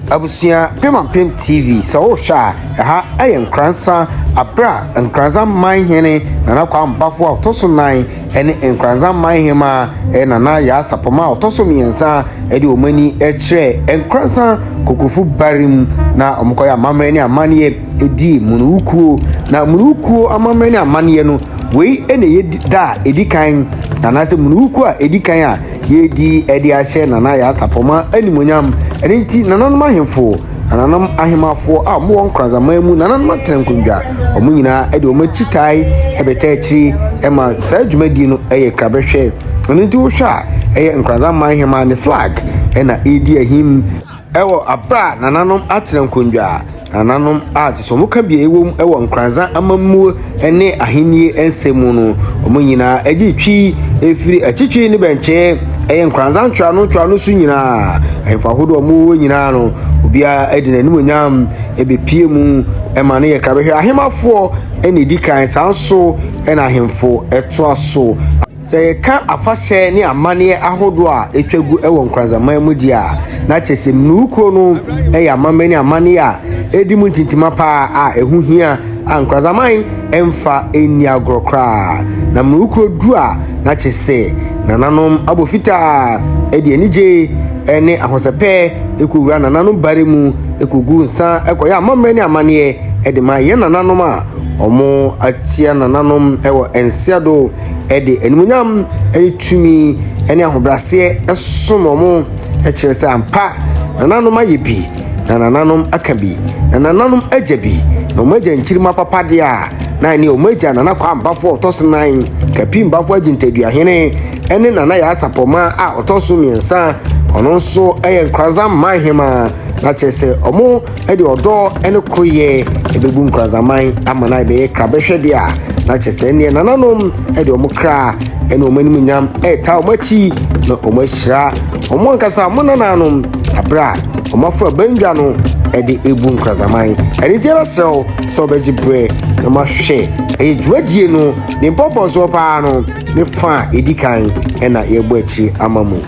abusia Pem TV so sha ha ayen Nkoranza abra Nkoranza Manhene na Kwame Baffoe otoso 9 ene Nkoranza Manhemaa na Yaa Sarpomaa otoso miensa ede omani ekire Nkoranza kokofu Barim na omkoya amamre ne amane edi Munuwukuo na Munuwukuo amamre ne amane no we ene yeda edikan na se Munuwukuo a edikan a yedi edi ahye na Yaa Sarpomaa animonyam enti nananom ahemfo nananom ahemafo a mo Nkoranza mamu nananom atrenkondwa omunyina ede omachitai ebetachi ema sa dwumadi no eye krabehwe enti wo hwa eye Nkoranza Manhemaa ne flag ena edi ahim ewo abra nananom atrenkondwa nananom ati so muka bia ewom ewo Nkoranza amamu ene ahenie ensemu no omunyina agitwi efiri achichi ne benche eye Nkoranza ntwa no su nyina ahemfa hodo mu nyina no obia edina nimonyam ebepie mu ema ne ye krabehwe ahemafo ene dikan sanso ena ahemfo eto aso se ka afahye ne amane ahodo a etwagu ewo Nkoranza mamu dia na chese Munuwukuo no eye amame ne amane a edi mu tintima pa a ehu hia a Nkoranza man emfa eni agrokra na Munuwukuo du a na chese nananom abofita edi enije ene ahosepe ekowura nananom Barim ekogu nsa ekoya amamre ne amane edi ma ye nananom a omo atia nananom ewo ensiado edi enumunyam eni tumi eni ahobrase esomo mo ekire se ampa nananom ayebi na nananom akabi na nananom ajabi na omaja nchirima papa dia na ni omaja na Kwame Baffoe otoso 9 kapim Baffoe agintadua ene na Yaa Sarpomaa a otoso miensa ono nso eye Nkoranza Manhemaa na chese omo ede odo ene kroye ebebu Nkoranza man amana be krabehwe dia na chese ne nananom ede omo kra ene omanim nyam ta omachi na omashira omo nkasa monananom abra omafra bandwa no ede ebu Nkoranza man ene tie basel so beji bre no mahwe ejwadie no ne popo so pa no ne fa edikan ena yebo achi amamu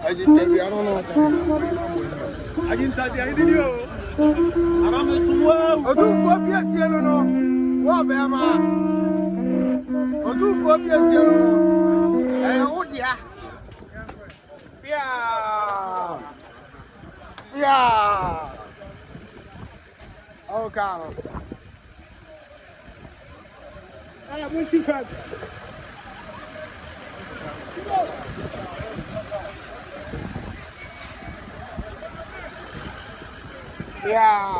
I don't know. I didn't tell you. I didn't know. I'm a swab. I do 4 years. You know. What, Bama? I do 4 years. You know. Oh, yeah. Yeah. Oh, God. What's he fat? Yeah.